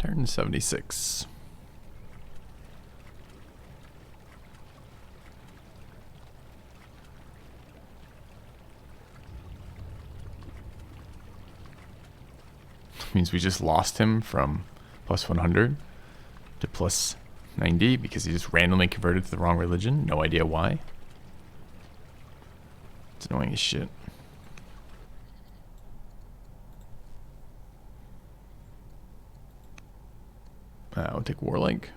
Turn 76. Means we just lost him from plus 100 to plus 90 because he just randomly converted to the wrong religion. No idea why. It's annoying as shit. I'll take Warlike.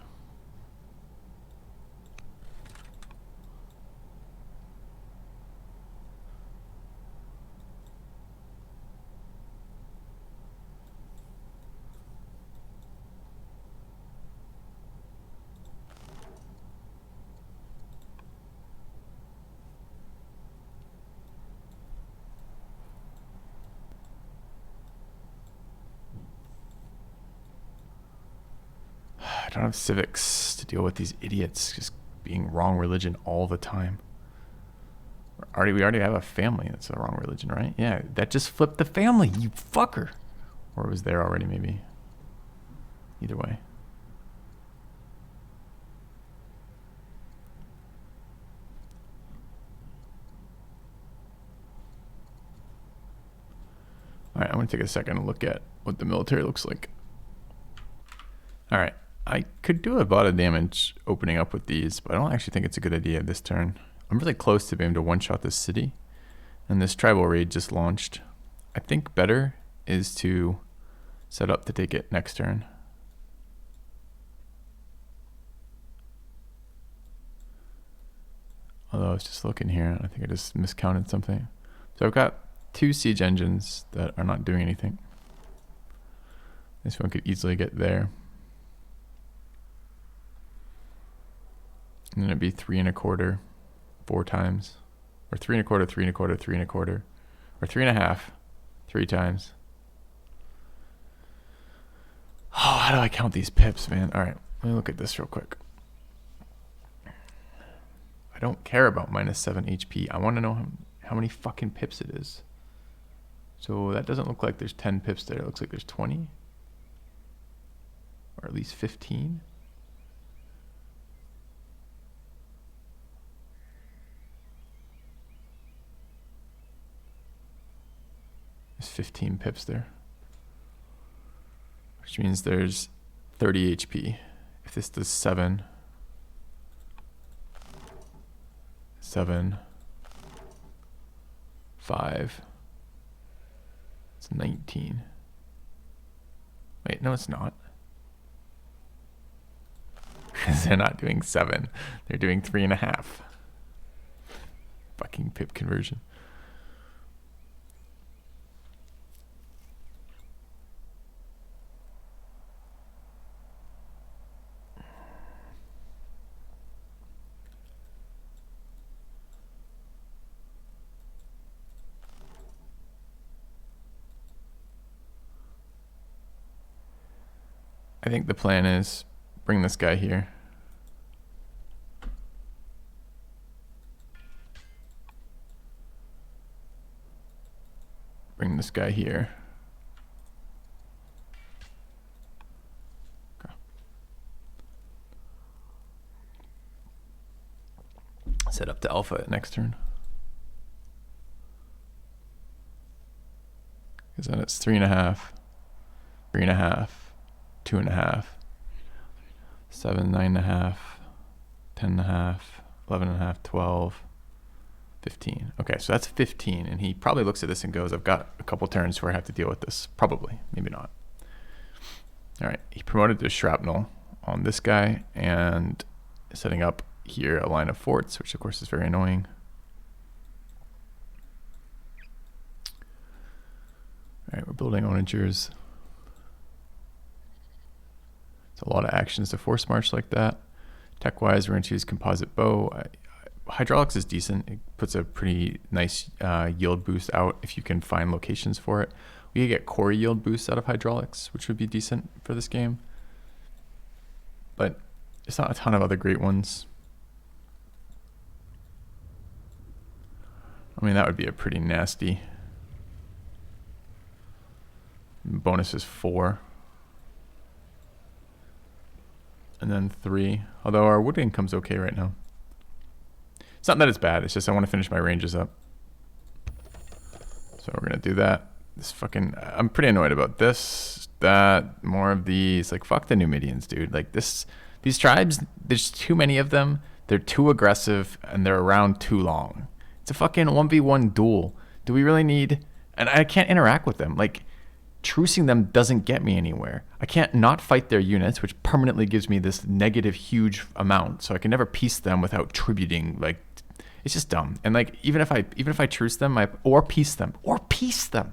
I don't have civics to deal with these idiots just being wrong religion all the time. We already have a family that's the wrong religion, right? Yeah, that just flipped the family, you fucker. Or it was there already, maybe. Either way. Alright, I'm going to take a second to look at what the military looks like. Alright, I could do a lot of damage opening up with these, but I don't actually think it's a good idea this turn. I'm really close to being able to one-shot this city, and this tribal raid just launched. I think better is to set up to take it next turn. Although I was just looking here, I think I just miscounted something. So I've got 2 siege engines that are not doing anything. This one could easily get there. And then it'd be 3 1/4, 4 times. Or 3 1/4, 3 1/4, 3 1/4. Or 3 1/2, 3 times. Oh, how do I count these pips, man? Alright, let me look at this real quick. I don't care about -7 HP. I want to know how many fucking pips it is. So that doesn't look like there's 10 pips there. It looks like there's 20. Or at least 15. There's 15 pips there. Which means there's 30 HP. If this does 7, 5, it's 19. Wait, no, it's not. Because they're not doing 7. They're doing 3 1/2. Fucking pip conversion. I think the plan is bring this guy here. Bring this guy here. Okay. Set up to alpha next turn. Because then it's 3 1/2, 3 1/2. 2 1/2, 7, 9 1/2, 10 1/2, 11 1/2, 12, 15. Okay, so that's 15, and he probably looks at this and goes, I've got a couple turns where I have to deal with this. Probably, maybe not. All right, he promoted to shrapnel on this guy and setting up here a line of forts, which of course is very annoying. All right, we're building onagers. It's a lot of actions to force march like that. Tech-wise, we're going to choose composite bow. Hydraulics is decent. It puts a pretty nice yield boost out if you can find locations for it. We could get core yield boosts out of hydraulics, which would be decent for this game. But there's not a ton of other great ones. I mean, that would be a pretty nasty. Bonus is 4. and then 3. Although our wood income's okay right now. It's not that it's bad, it's just I want to finish my ranges up. So we're gonna do that. This fucking, I'm pretty annoyed about this, that, more of these. Like, fuck the Numidians, dude. Like, these tribes, there's too many of them. They're too aggressive, and they're around too long. It's a fucking 1v1 duel. Do we really need, and I can't interact with them. Like, trucing them doesn't get me anywhere. I can't not fight their units, which permanently gives me this negative huge amount. So I can never peace them without tributing. Like, it's just dumb. And like, even if I truce them, or peace them,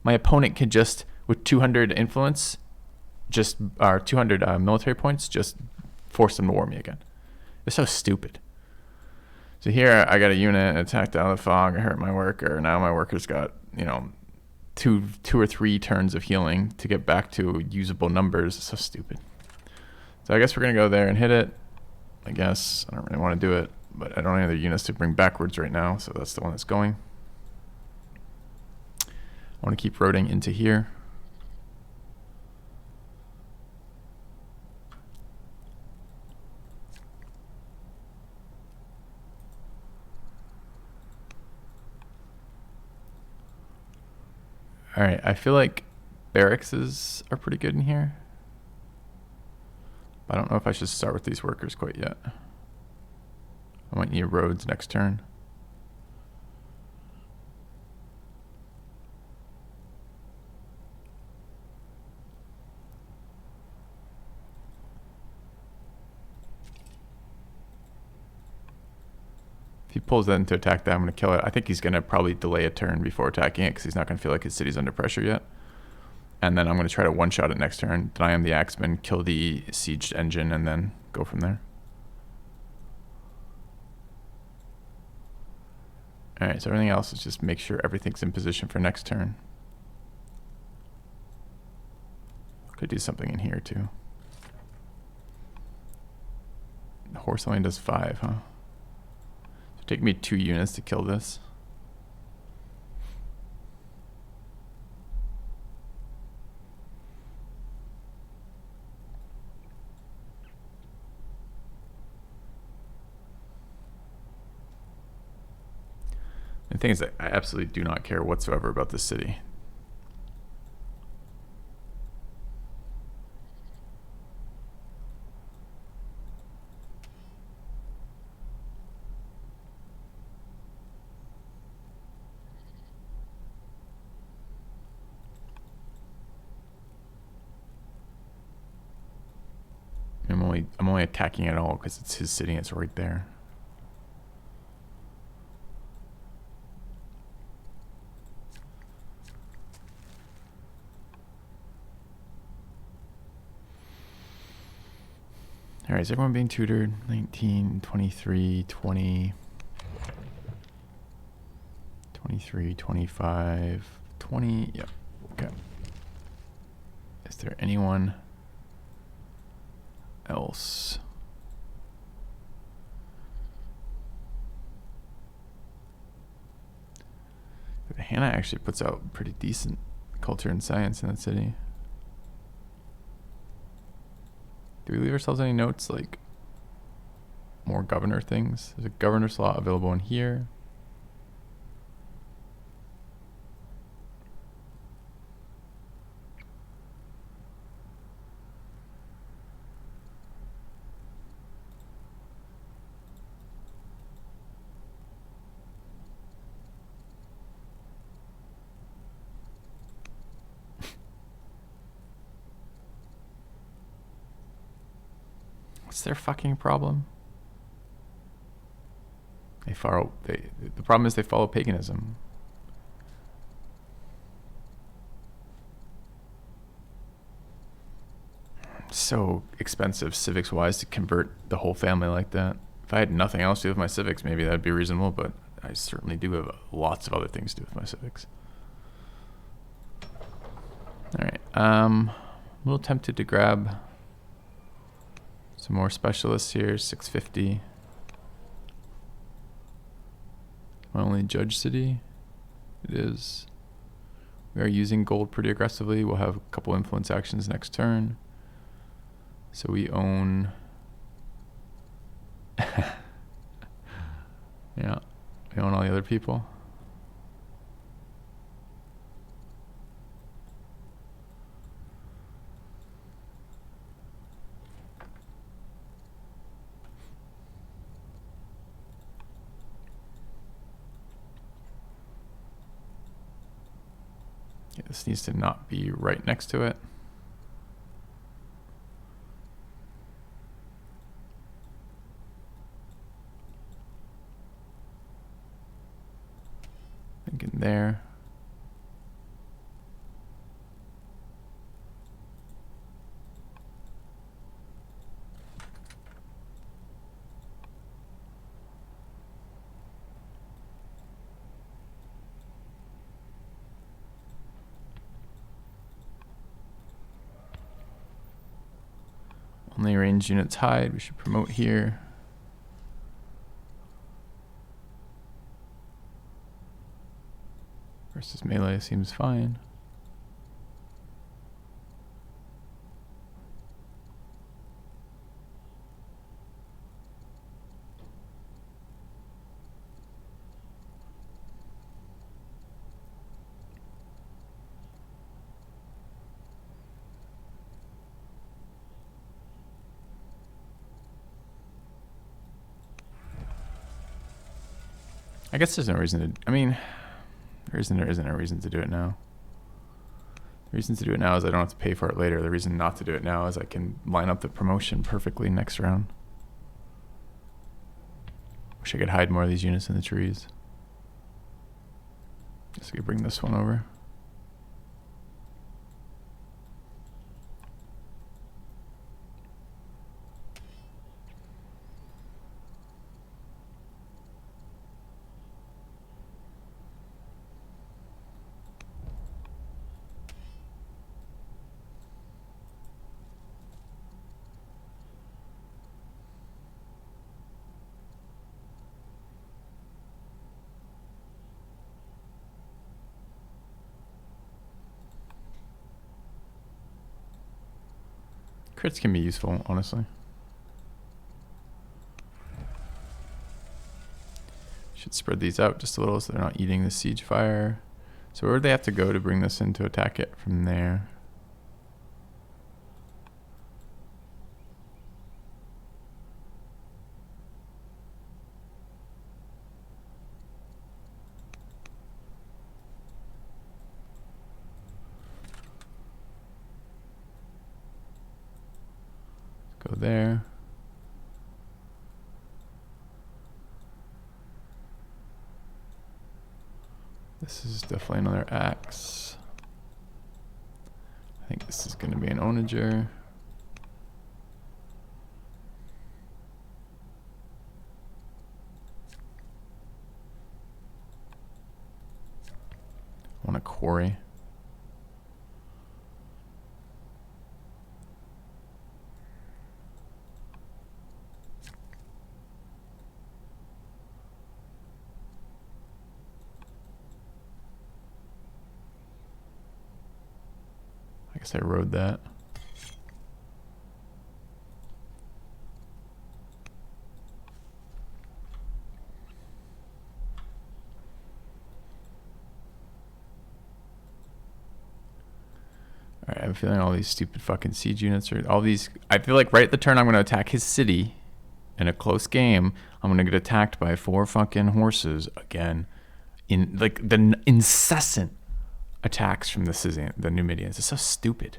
my opponent can just, with 200 influence, just, or 200 military points, just force them to war me again. It's so stupid. So here I got a unit attacked out of the fog. I hurt my worker. Now my worker's got, you know, two or three turns of healing to get back to usable numbers. It's so stupid. So I guess we're gonna go there and hit it. I guess I don't really want to do it, but I don't have any other units to bring backwards right now, so that's the one that's going. I want to keep roading into here. All right, I feel like barracks are pretty good in here. But I don't know if I should start with these workers quite yet. I might need roads next turn. If he pulls that into attack that, I'm going to kill it. I think he's going to probably delay a turn before attacking it because he's not going to feel like his city's under pressure yet. And then I'm going to try to one-shot it next turn, deny him the axeman, kill the sieged engine, and then go from there. Alright, so everything else is just make sure everything's in position for next turn. Could do something in here too. The horse only does 5, huh? It'll take me 2 units to kill this. The thing is that I absolutely do not care whatsoever about this city. I'm only attacking it all because it's his city and it's right there. All right, is everyone being tutored? 19, 23, 20, 23, 25, 20. Yep. Okay. Is there anyone else? Hannah actually puts out pretty decent culture and science in that city. Do we leave ourselves any notes, like more governor things? There's a governor slot available in here. What's their fucking problem? The problem is they follow paganism. So expensive civics wise to convert the whole family like that. If I had nothing else to do with my civics, maybe that'd be reasonable, but I certainly do have lots of other things to do with my civics. All right, I'm a little tempted to grab some more specialists here. 650. My only judge city. It is. We are using gold pretty aggressively. We'll have a couple influence actions next turn. So we own Yeah. You want all the other people? Yeah, this needs to not be right next to it. Think in there. Only range units hide. We should promote here. Versus melee seems fine. I guess there's no reason to, I mean, there isn't a reason to do it now. The reason to do it now is I don't have to pay for it later. The reason not to do it now is I can line up the promotion perfectly next round. Wish I could hide more of these units in the trees. Guess we could bring this one over. Crits can be useful, honestly. Should spread these out just a little so they're not eating the siege fire. So where would they have to go to bring this in to attack it from there? Go there. This is definitely another axe. I think this is going to be an onager. I want a quarry. I guess I rode that. Alright, I have a feeling all these stupid fucking siege units are all these. I feel like right at the turn I'm going to attack his city in a close game. I'm going to get attacked by 4 fucking horses again. In like the incessant attacks from the Numidians. It's so stupid.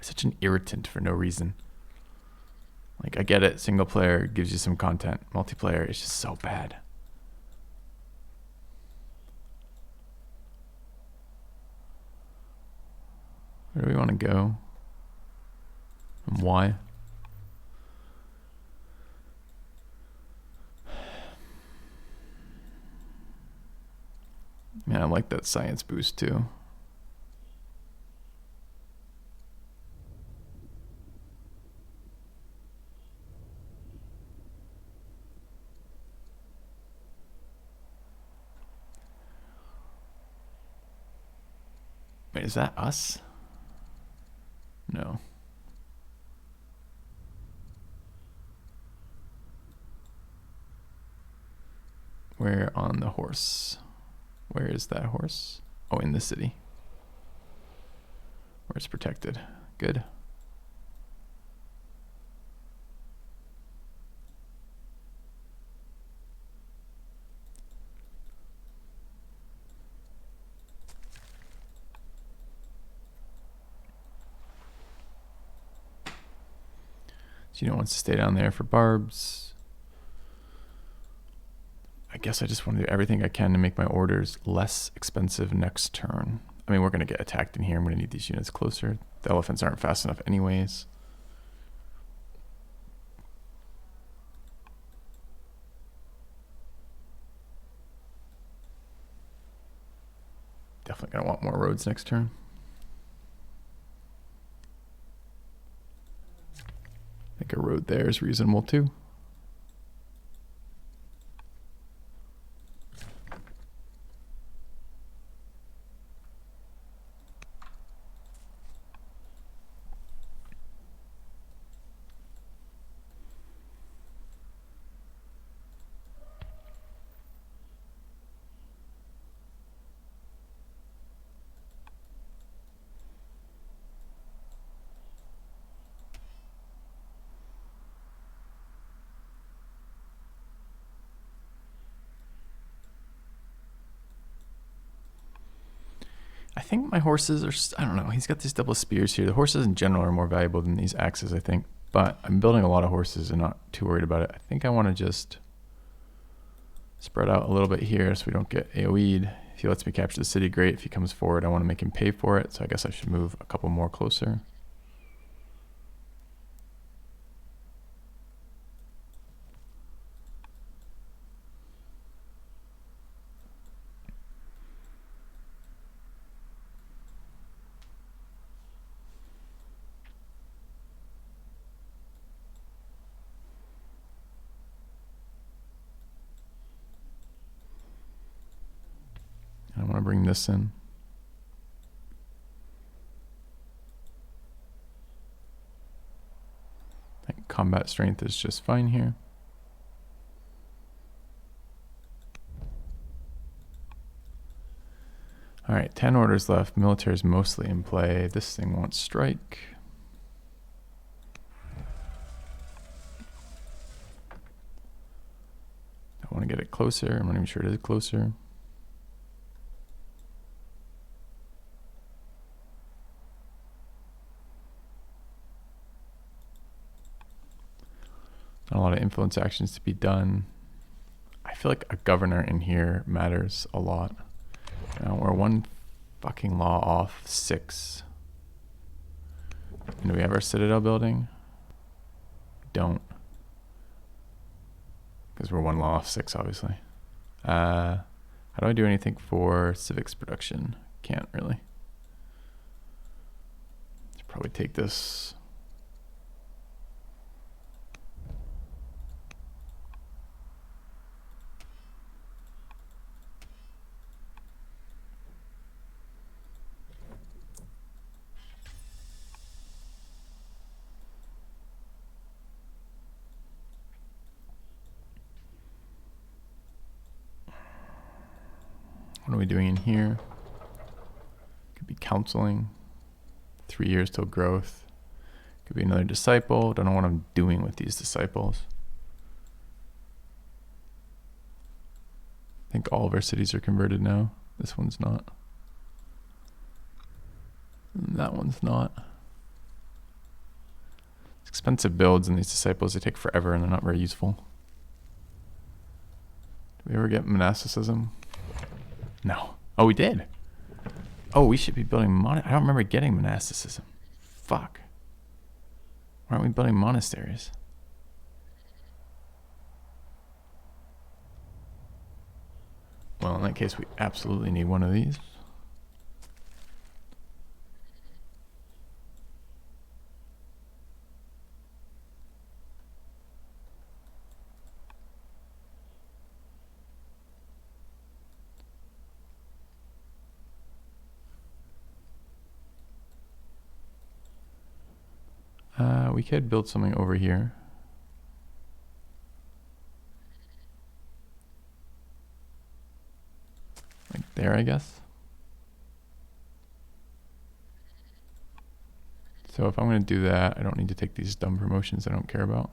Such an irritant for no reason. Like, I get it. Single player gives you some content. Multiplayer is just so bad. Where do we want to go? And why? Man, I like that science boost too. Wait, is that us? No. Where on the horse? Where is that horse? Oh, in the city. Where it's protected. Good. So you don't want to stay down there for barbs. I guess I just want to do everything I can to make my orders less expensive next turn. I mean, we're going to get attacked in here. I'm going to need these units closer. The elephants aren't fast enough anyways. Definitely going to want more roads next turn. I think a road there is reasonable too. I think my horses are, I don't know, he's got these double spears here. The horses in general are more valuable than these axes, I think. But I'm building a lot of horses and not too worried about it. I think I want to just spread out a little bit here so we don't get AoE'd. If he lets me capture the city, great. If he comes forward, I want to make him pay for it. So I guess I should move a couple more closer. I want to bring this in. I think combat strength is just fine here. All right, 10 orders left. Military is mostly in play. This thing wants strike. I want to get it closer. I'm not even sure it is closer. Not a lot of influence actions to be done. I feel like a governor in here matters a lot. We're one fucking law off 6. And do we have our citadel building? Don't. Because we're one law off 6, obviously. How do I do anything for civics production? Can't really. Should probably take this. What are we doing in here? Could be counseling. 3 years till growth. Could be another disciple. Don't know what I'm doing with these disciples. I think all of our cities are converted now. This one's not. And that one's not. It's expensive builds, and these disciples, they take forever and they're not very useful. Do we ever get monasticism? No. Oh, we did. Oh, we should be building I don't remember getting monasticism. Fuck. Why aren't we building monasteries? Well, in that case, we absolutely need one of these. We could build something over here. there, I guess. So if I'm going to do that, I don't need to take these dumb promotions I don't care about.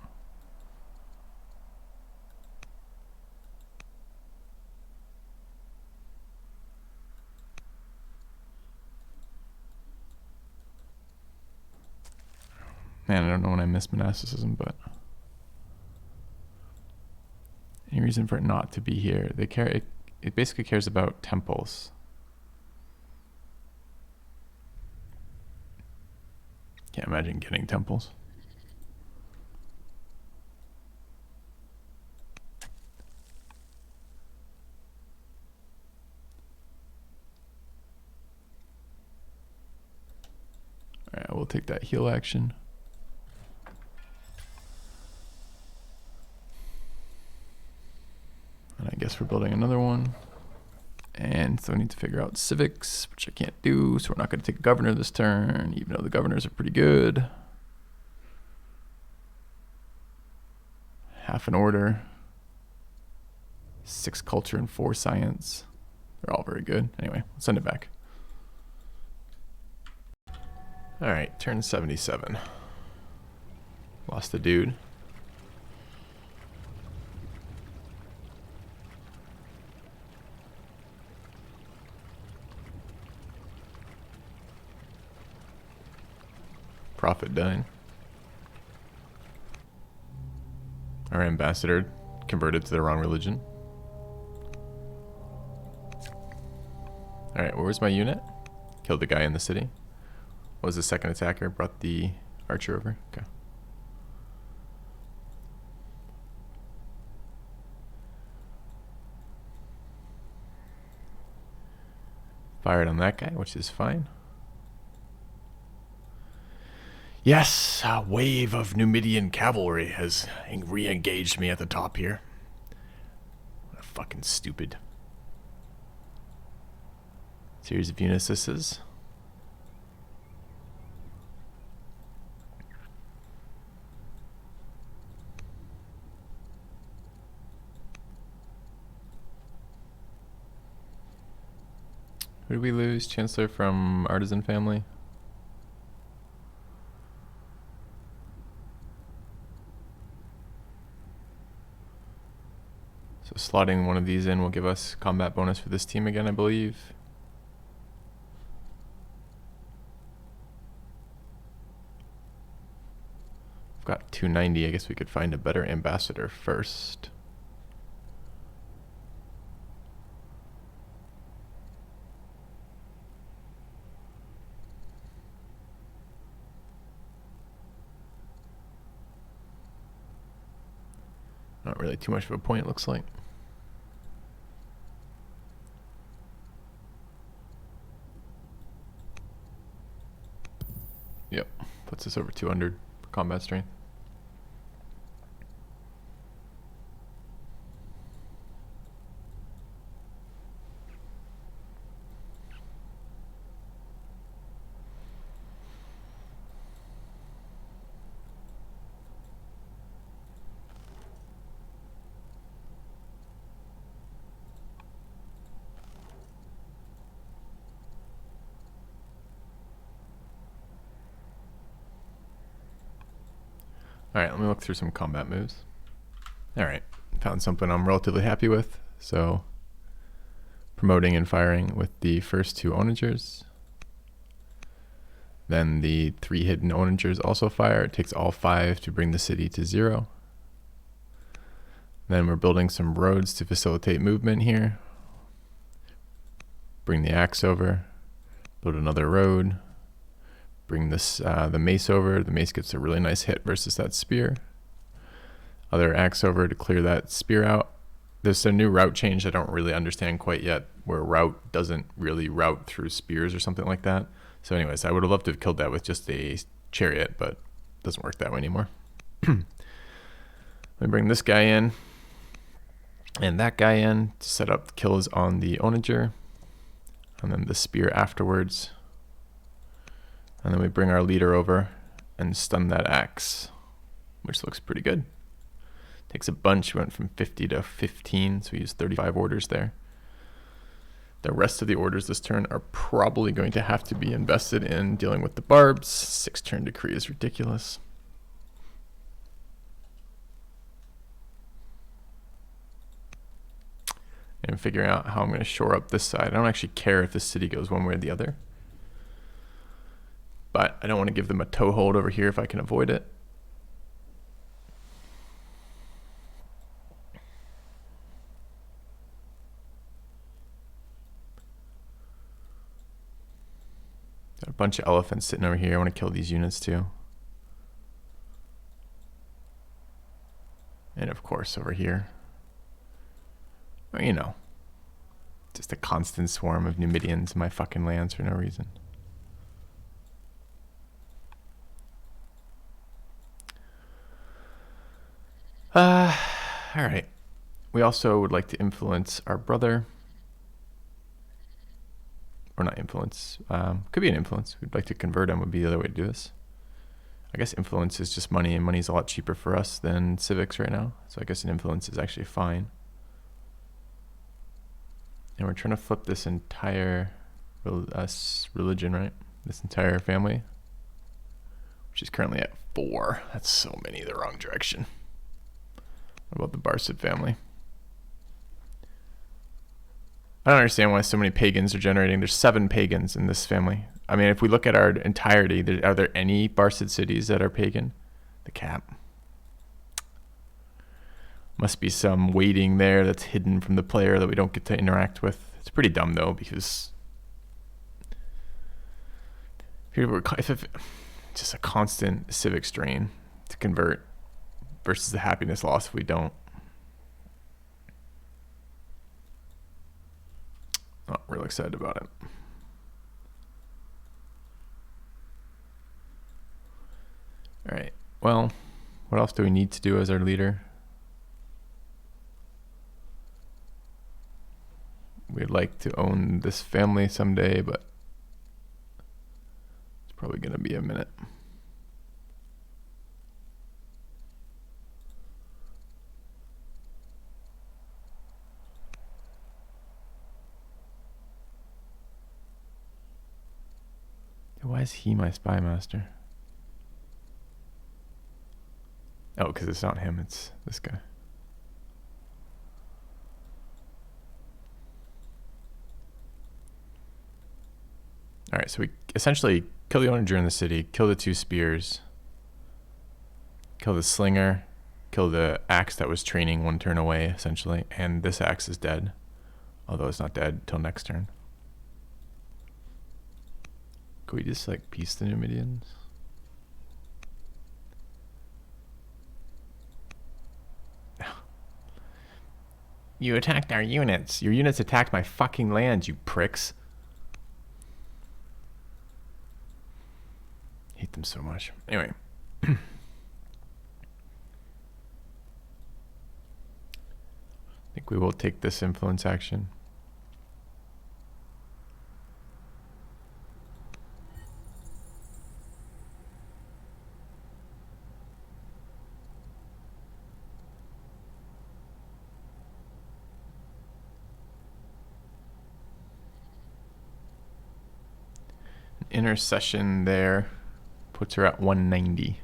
Man, I don't know when I miss monasticism, but any reason for it not to be here? They care. It basically cares about temples. Can't imagine getting temples. All right, we'll take that heal action. And I guess we're building another one. And so I need to figure out civics, which I can't do. So we're not going to take governor this turn, even though the governors are pretty good. Half an order. 6 culture and 4 science. They're all very good. Anyway, let's send it back. All right, turn 77. Lost the dude. Prophet dying. Our ambassador converted to the wrong religion. Alright, where was my unit? Killed the guy in the city. What was the second attacker? Brought the archer over. Okay. Fired on that guy, which is fine. Yes, a wave of Numidian cavalry has re-engaged me at the top here. What a fucking stupid. Series of Unisys. Who did we lose? Chancellor from Artisan family? So slotting one of these in will give us combat bonus for this team again, I believe. I've got 290. I guess we could find a better ambassador first. Not really too much of a point, it looks like. Yep, puts us over 200 for combat strength. Alright, let me look through some combat moves. Alright, found something I'm relatively happy with. So, promoting and firing with the first 2 onagers. Then the 3 hidden onagers also fire. It takes all 5 to bring the city to 0. Then we're building some roads to facilitate movement here. Bring the axe over. Build another road. Bring this the mace over. The mace gets a really nice hit versus that spear. Other axe over to clear that spear out. There's a new route change I don't really understand quite yet, where route doesn't really route through spears or something like that. So anyways, I would have loved to have killed that with just a chariot, but it doesn't work that way anymore. Let me bring this guy in and that guy in to set up kills on the onager, and then the spear afterwards. And then we bring our leader over and stun that axe, which looks pretty good. Takes a bunch, went from 50 to 15, so we used 35 orders there. The rest of the orders this turn are probably going to have to be invested in dealing with the barbs. 6-turn decree is ridiculous. And figuring out how I'm going to shore up this side. I don't actually care if this city goes one way or the other. But I don't want to give them a toehold over here if I can avoid it. Got a bunch of elephants sitting over here. I want to kill these units too. And of course over here. Well, you know. Just a constant swarm of Numidians in my fucking lands for no reason. Alright. We also would like to influence our brother. Or not influence. Could be an influence. We'd like to convert him would be the other way to do this. I guess influence is just money, and money's a lot cheaper for us than civics right now. So I guess an influence is actually fine. And we're trying to flip this entire religion, right? This entire family. Which is currently at 4. That's so many the wrong direction. What about the Barcid family? I don't understand why so many pagans are generating. There's 7 pagans in this family. I mean, if we look at our entirety, are there any Barcid cities that are pagan? The cap. Must be some waiting there that's hidden from the player that we don't get to interact with. It's pretty dumb though, because if it's just a constant civic strain to convert versus the happiness loss if we don't. Not real excited about it. All right. Well, what else do we need to do as our leader? We'd like to own this family someday, but it's probably going to be a minute. Why is he my spy master? Oh, because it's not him, it's this guy. Alright, so we essentially kill the onager in the city, kill the 2 spears, kill the slinger, kill the axe that was training 1 turn away, essentially, and this axe is dead. Although it's not dead till next turn. Could we just like peace the Numidians? You attacked our units. Your units attacked my fucking land, you pricks. Hate them so much. Anyway. I think we will take this influence action. Intercession there puts her at 190.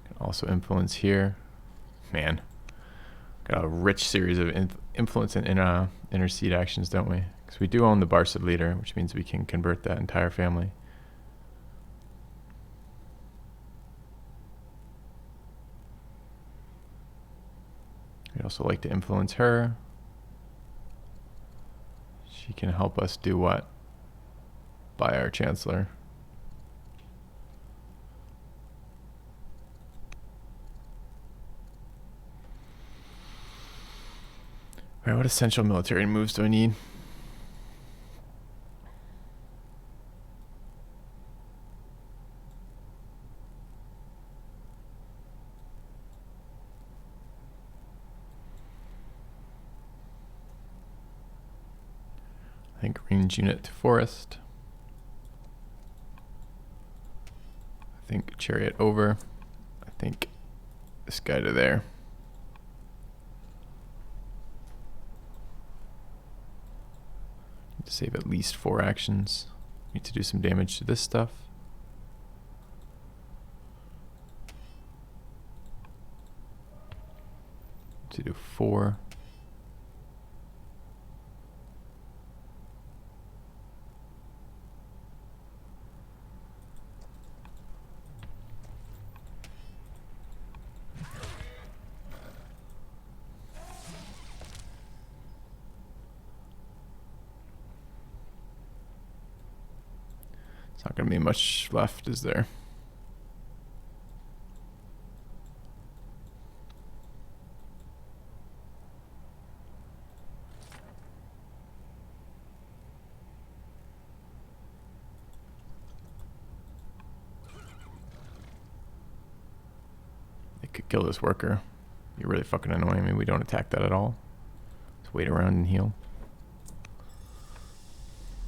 Can also influence here. Man, got a rich series of influence and intercede actions, don't we? Because we do own the Barcid leader, which means we can convert that entire family. We'd also like to influence her. She can help us do what? Buy our chancellor. All right, what essential military moves do I need? I think range unit to forest. I think chariot over. I think this guy to there. Need to save at least 4 actions. Need to do some damage to this stuff. To do 4. It's not going to be much left, is there? They could kill this worker. You're really fucking annoying me. We don't attack that at all. Just wait around and heal.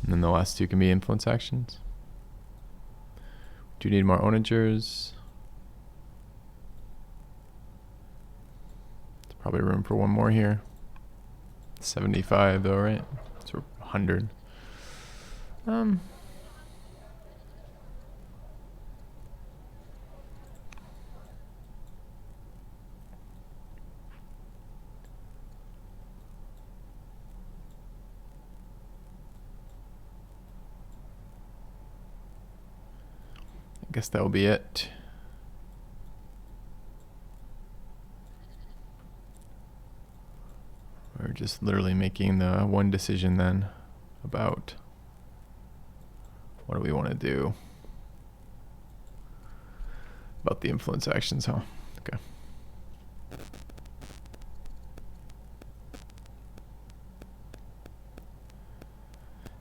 And then the last 2 can be influence actions. Do you need more onagers? There's probably room for one more here. 75 though, right? It's 100. I guess that will be it. We're just literally making the one decision then about what do we want to do about the influence actions, huh? Okay.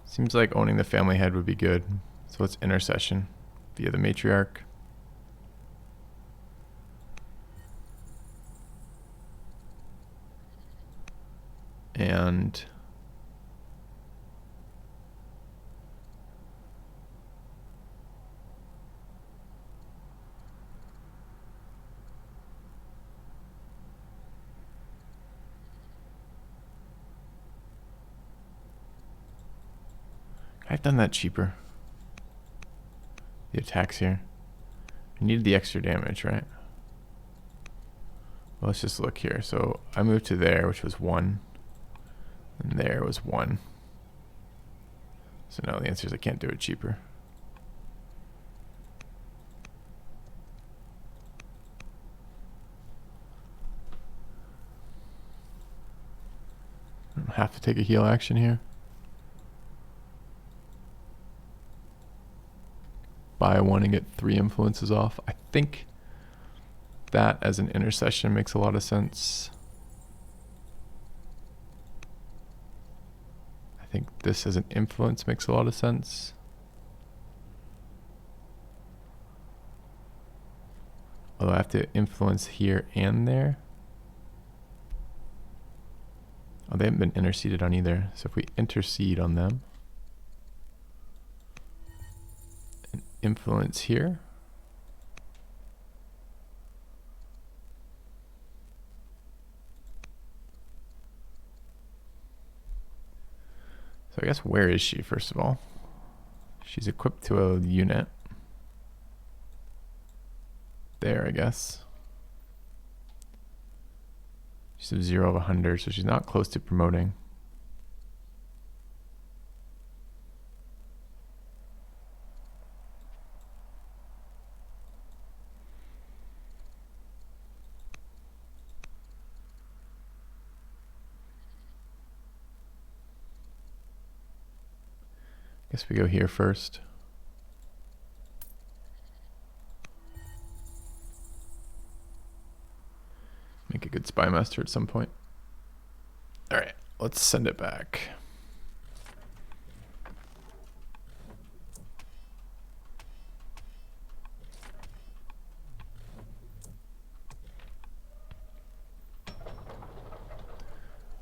Seems like owning the family head would be good. So it's intercession via the matriarch. And I've done that cheaper. The attacks here. I needed the extra damage, right? Well, let's just look here. So I moved to there, which was 1. And there was 1. So no, the answer is I can't do it cheaper. I don't have to take a heal action here. Buy 1 and get 3 influences off. I think that as an intercession makes a lot of sense. I think this as an influence makes a lot of sense. Although I have to influence here and there. Oh, they haven't been interceded on either. So if we intercede on them. And influence here. So I guess where is she, first of all? She's equipped to a unit. There, I guess. She's a 0 of 100, so she's not close to promoting. Guess we go here first. Make a good spy master at some point. All right, let's send it back.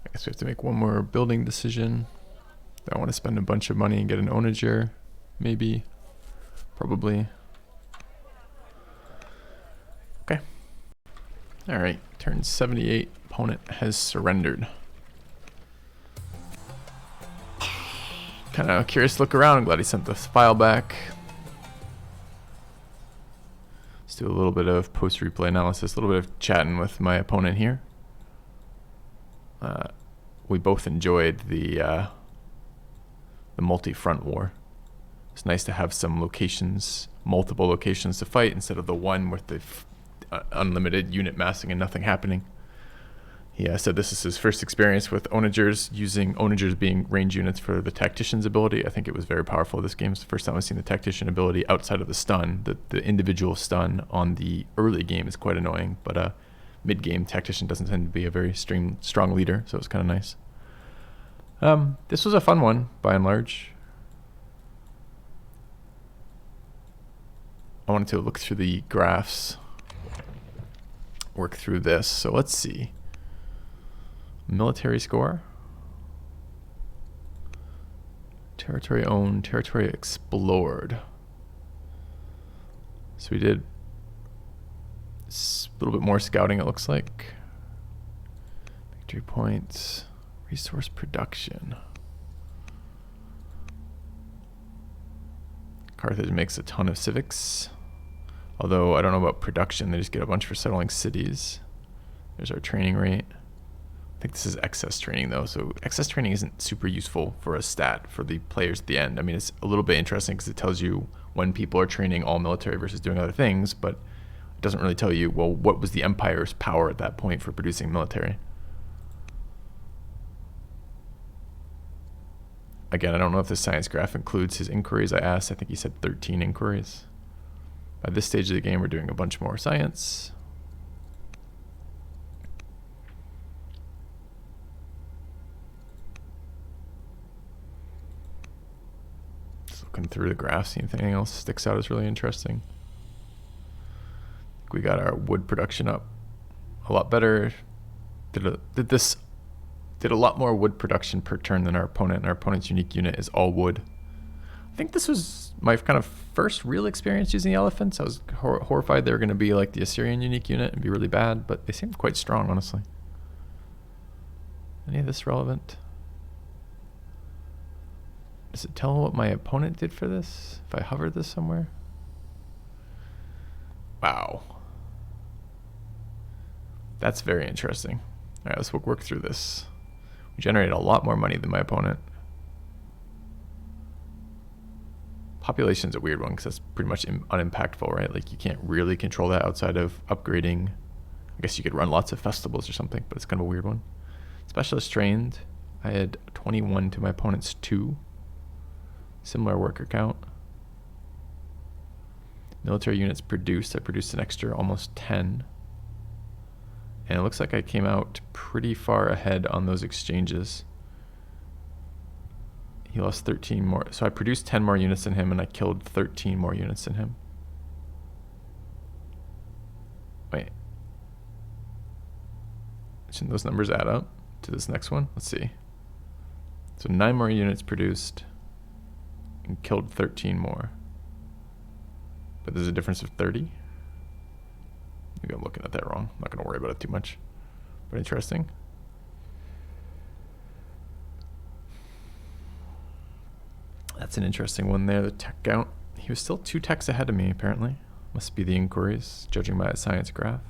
I guess we have to make one more building decision. Do I want to spend a bunch of money and get an onager? Maybe. Probably. Okay. All right. Turn 78. Opponent has surrendered. Kind of curious to look around. I'm glad he sent this file back. Let's do a little bit of post-replay analysis, a little bit of chatting with my opponent here. We both enjoyed the multi-front war. It's nice to have some locations, multiple locations to fight instead of the one with the unlimited unit massing and nothing happening. He said this is his first experience with onagers, using onagers being range units for the tactician's ability. I think it was very powerful. This game is the first time I've seen the tactician ability outside of the stun. The individual stun on the early game is quite annoying, but mid-game tactician doesn't tend to be a very strong leader, so it's kind of nice. This was a fun one, by and large. I wanted to look through the graphs, work through this. So let's see. Military score. Territory owned, territory explored. So we did a little bit more scouting, it looks like. Victory points, resource production. Carthage makes a ton of civics. Although I don't know about production, they just get a bunch for settling cities. There's our training rate. I think this is excess training though, so excess training isn't super useful for a stat for the players at the end. I mean, it's a little bit interesting because it tells you when people are training all military versus doing other things, but it doesn't really tell you, well, what was the Empire's power at that point for producing military? Again, I don't know if this science graph includes his inquiries I asked. I think he said 13 inquiries. By this stage of the game, we're doing a bunch more science. Looking through the graphs, see if anything else sticks out as really interesting. We got our wood production up a lot better. Did a lot more wood production per turn than our opponent. Our opponent's unique unit is all wood. I think this was my kind of first real experience using the elephants. I was horrified they were going to be like the Assyrian unique unit and be really bad, but they seemed quite strong, honestly. Any of this relevant? Does it tell what my opponent did for this? If I hover this somewhere? Wow. That's very interesting. All right, let's work through this. We generated a lot more money than my opponent. Population's a weird one because that's pretty much unimpactful, right? Like you can't really control that outside of upgrading. I guess you could run lots of festivals or something, but it's kind of a weird one. Specialist trained. I had 21 to my opponent's 2. Similar worker count. Military units produced. I produced an extra almost 10. And it looks like I came out pretty far ahead on those exchanges. He lost 13 more. So I produced 10 more units than him and I killed 13 more units than him. Wait. Shouldn't those numbers add up to this next one? Let's see. So 9 more units produced and killed 13 more. But there's a difference of 30. Maybe I'm looking at that wrong. I'm not going to worry about it too much. But interesting. That's an interesting one there, the tech count. He was still 2 techs ahead of me, apparently. Must be the inquiries, judging by a science graph.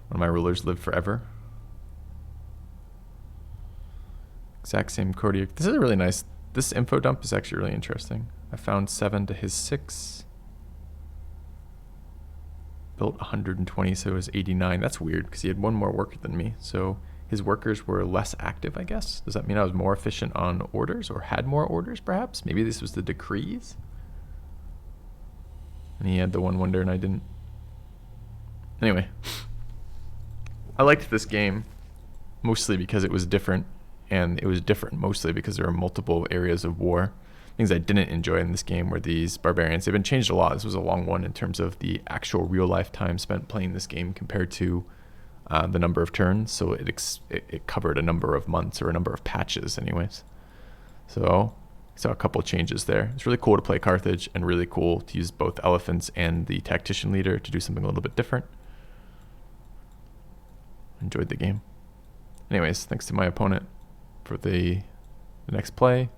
One of my rulers lived forever. Exact same Kodiak. This is a really nice... This info dump is actually really interesting. I found 7 to his 6. Built 120, so it was 89. That's weird, because he had 1 more worker than me. So his workers were less active, I guess. Does that mean I was more efficient on orders, or had more orders, perhaps? Maybe this was the decrees? And he had the 1 wonder, and I didn't. Anyway. I liked this game, mostly because it was different. And it was different mostly because there were multiple areas of war. Things I didn't enjoy in this game were these barbarians. They've been changed a lot. This was a long one in terms of the actual real life time spent playing this game compared to the number of turns. So it covered a number of months or a number of patches anyways. So saw a couple changes there. It's really cool to play Carthage and really cool to use both elephants and the tactician leader to do something a little bit different. Enjoyed the game. Anyways, thanks to my opponent for the next play.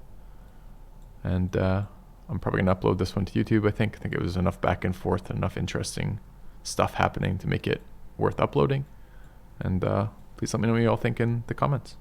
And I'm probably going to upload this one to YouTube, I think. I think it was enough back and forth, enough interesting stuff happening to make it worth uploading. And please let me know what you all think in the comments.